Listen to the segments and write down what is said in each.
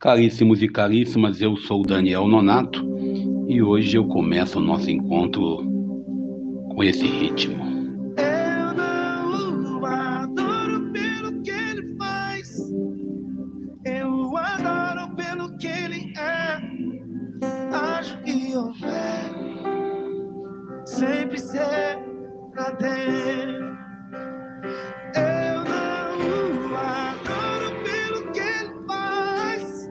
Caríssimos e caríssimas, eu sou o Daniel Nonato e hoje eu começo o nosso encontro com esse ritmo. Eu não o adoro pelo que ele faz, eu o adoro pelo que ele é. Acho que houver sempre será ter. Eu não o adoro pelo que ele faz,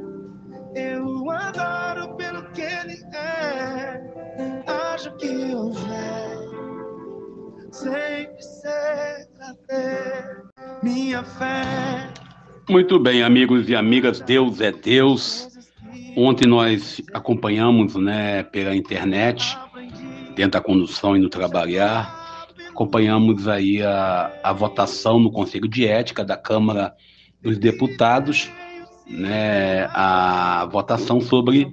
eu o adoro pelo que ele é. Acho que houver sempre será ter minha fé. Muito bem, amigos e amigas, Deus é Deus. Ontem nós acompanhamos, pela internet, dentro da condução e no trabalhar, acompanhamos aí a votação no Conselho de Ética da Câmara dos Deputados, a votação sobre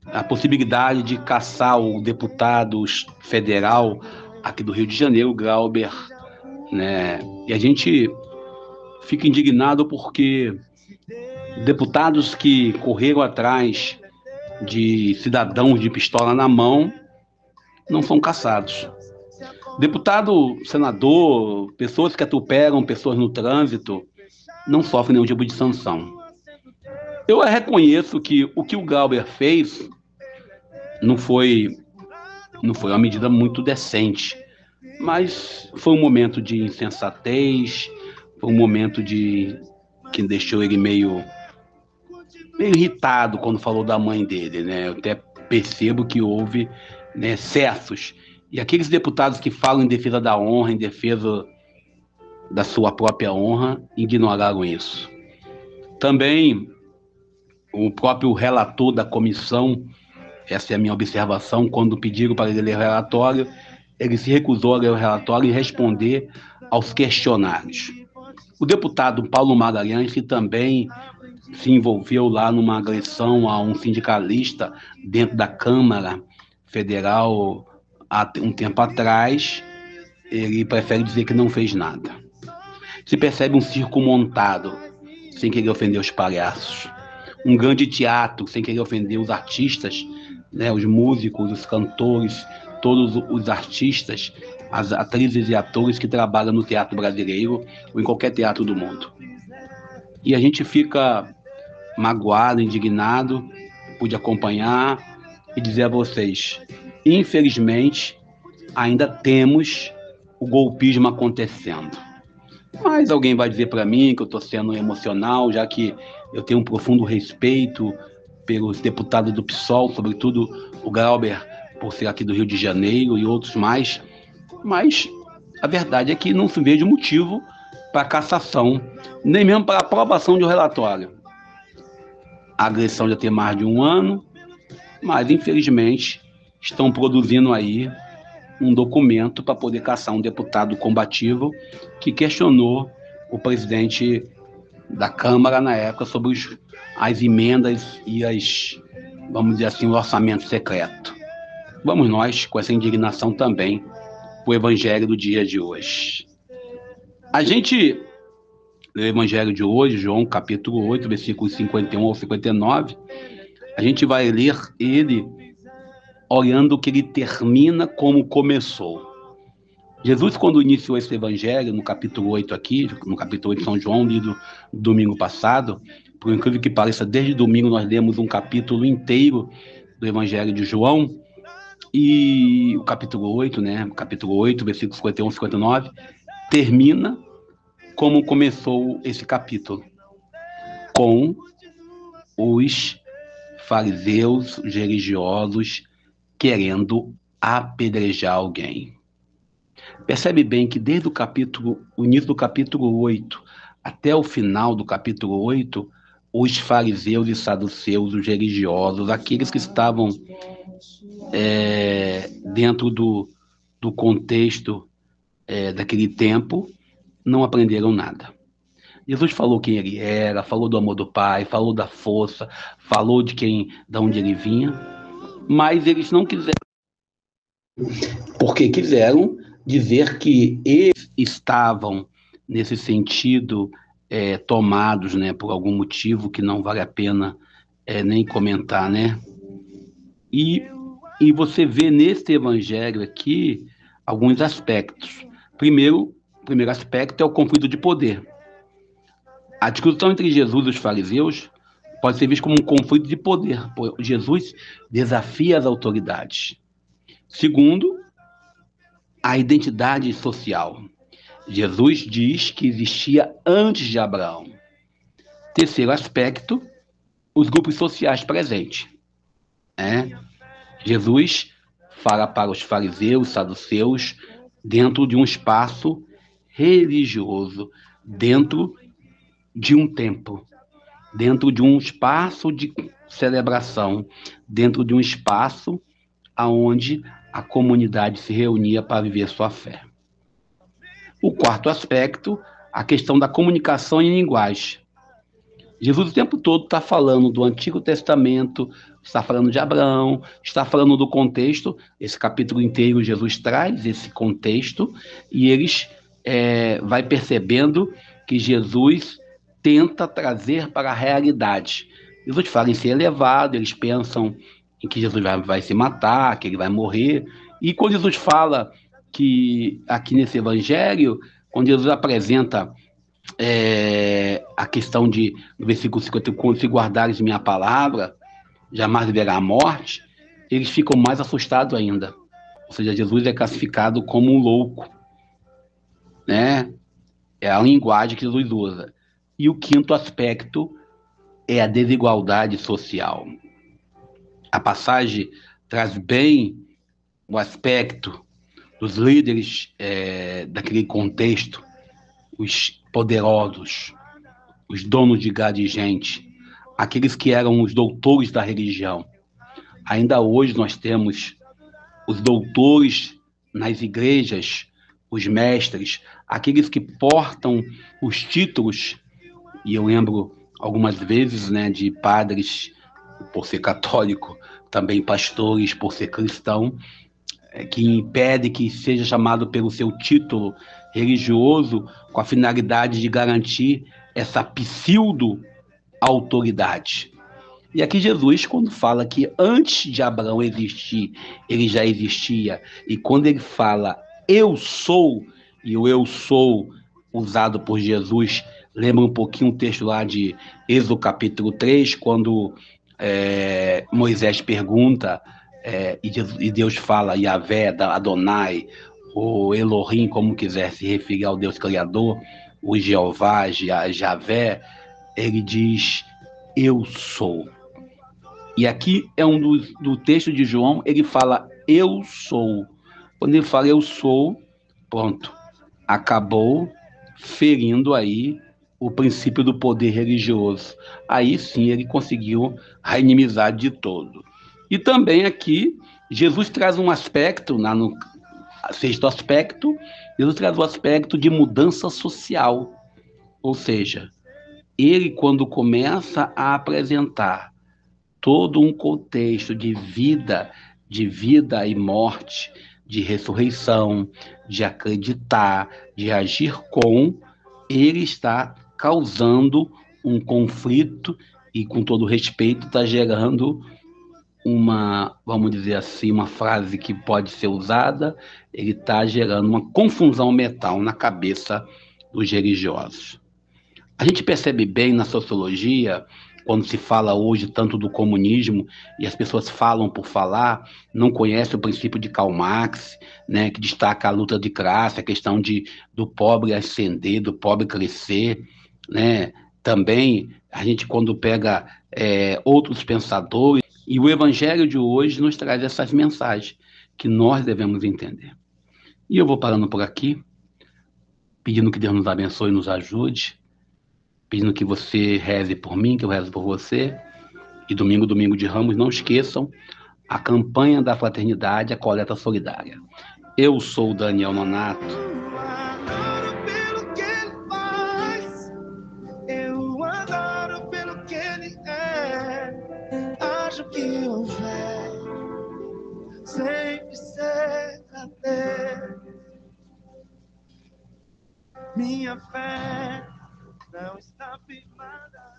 a possibilidade de cassar o deputado federal aqui do Rio de Janeiro, Glauber, E a gente fica indignado porque deputados que correram atrás de cidadãos de pistola na mão não são cassados. Deputado, senador, pessoas que atropelam pessoas no trânsito não sofrem nenhum tipo de sanção. Eu reconheço que o que o Glauber fez não foi uma medida muito decente, mas foi um momento de insensatez, foi um momento que deixou ele meio irritado quando falou da mãe dele, Eu até percebo que houve excessos. E aqueles deputados que falam em defesa da honra, em defesa da sua própria honra, ignoraram isso. Também o próprio relator da comissão, essa é a minha observação, quando pediram para ele ler o relatório, ele se recusou a ler o relatório e responder aos questionários. O deputado Paulo Magalhães, que também se envolveu lá numa agressão a um sindicalista dentro da Câmara Federal há um tempo atrás, ele prefere dizer que não fez nada. Se percebe um circo montado, sem querer ofender os palhaços. Um grande teatro, sem querer ofender os artistas, os músicos, os cantores, todos os artistas, as atrizes e atores que trabalham no teatro brasileiro ou em qualquer teatro do mundo. E a gente fica magoado, indignado, pude acompanhar e dizer a vocês, infelizmente, ainda temos o golpismo acontecendo. Mas alguém vai dizer para mim que eu estou sendo emocional, já que eu tenho um profundo respeito pelos deputados do PSOL, sobretudo o Glauber, por ser aqui do Rio de Janeiro e outros mais. Mas a verdade é que não se vê motivo para cassação, nem mesmo para aprovação de um relatório. A agressão já tem mais de um ano, mas infelizmente estão produzindo aí um documento para poder caçar um deputado combativo que questionou o presidente da Câmara na época sobre as emendas e vamos dizer assim, o orçamento secreto. Vamos nós com essa indignação também para o evangelho do dia de hoje. A gente lê o evangelho de hoje, João capítulo 8, versículos 51 ao 59, a gente vai ler ele olhando que ele termina como começou. Jesus, quando iniciou esse evangelho, no capítulo 8 aqui, no capítulo 8 de São João, lido domingo passado, por incrível que pareça, desde domingo nós lemos um capítulo inteiro do evangelho de João, e o capítulo 8, versículos 51 e 59, termina como começou esse capítulo, com os fariseus, os religiosos, querendo apedrejar alguém. Percebe bem que desde o início do capítulo 8 até o final do capítulo 8, os fariseus e saduceus, os religiosos, aqueles que estavam dentro do contexto daquele tempo, não aprenderam nada. Jesus falou quem ele era, falou do amor do Pai, falou da força, falou de onde ele vinha, mas eles não quiseram, porque quiseram dizer que eles estavam, nesse sentido, tomados, por algum motivo que não vale a pena nem comentar, né? E, e você vê nesse evangelho aqui alguns aspectos. O primeiro aspecto é o conflito de poder. A discussão entre Jesus e os fariseus pode ser vista como um conflito de poder. Jesus desafia as autoridades. Segundo, a identidade social. Jesus diz que existia antes de Abraão. Terceiro aspecto, os grupos sociais presentes. Jesus fala para os fariseus, saduceus, dentro de um espaço religioso, dentro de um templo, dentro de um espaço de celebração, dentro de um espaço aonde a comunidade se reunia para viver sua fé. O quarto aspecto, a questão da comunicação em linguagem. Jesus o tempo todo está falando do Antigo Testamento, está falando de Abraão, está falando do contexto. Esse capítulo inteiro Jesus traz esse contexto e eles vai percebendo que Jesus tenta trazer para a realidade. Jesus fala em ser elevado, eles pensam em que Jesus vai se matar, que ele vai morrer. E quando Jesus fala que aqui nesse evangelho, quando Jesus apresenta a questão no versículo 50, se guardares minha palavra, jamais verá a morte, eles ficam mais assustados ainda. Ou seja, Jesus é classificado como um louco, né? É a linguagem que Jesus usa. E o quinto aspecto é a desigualdade social. A passagem traz bem o aspecto dos líderes daquele contexto, os poderosos, os donos de gado e gente, aqueles que eram os doutores da religião. Ainda hoje nós temos os doutores nas igrejas, os mestres, aqueles que portam os títulos, e eu lembro algumas vezes, né, de padres, por ser católico, também pastores, por ser cristão, que impede que seja chamado pelo seu título religioso com a finalidade de garantir essa pseudo-autoridade. E aqui Jesus, quando fala que antes de Abraão existir, ele já existia, e quando ele fala eu sou, e o eu sou usado por Jesus, lembra um pouquinho o texto lá de Êxodo capítulo 3, quando Moisés pergunta, e Deus fala Yahvé, Adonai, ou Elohim, como quiser se referir ao Deus Criador, o Jeová, Javé, ele diz eu sou. E aqui é do texto de João, ele fala eu sou. Quando ele fala eu sou, pronto, acabou ferindo aí o princípio do poder religioso. Aí sim ele conseguiu a inimizade de todo. E também aqui, Jesus traz um aspecto, no sexto aspecto, Jesus traz o aspecto de mudança social. Ou seja, ele quando começa a apresentar todo um contexto de vida e morte, de ressurreição, de acreditar, de agir com, ele está causando um conflito e, com todo respeito, está gerando vamos dizer assim, uma frase que pode ser usada, ele está gerando uma confusão mental na cabeça dos religiosos. A gente percebe bem na sociologia, quando se fala hoje tanto do comunismo, e as pessoas falam por falar, não conhecem o princípio de Karl Marx, né, que destaca a luta de classe, a questão do pobre ascender, do pobre crescer, né? Também, a gente quando pega outros pensadores, e o evangelho de hoje nos traz essas mensagens que nós devemos entender. E eu vou parando por aqui, pedindo que Deus nos abençoe e nos ajude, pedindo que você reze por mim, que eu rezo por você. E domingo de Ramos, não esqueçam a campanha da fraternidade, a coleta solidária. Eu sou o Daniel Nonato. Adoro pelo que ele faz, eu adoro pelo que ele é. Acho que houver, sempre será ter. Minha fé não está firmada.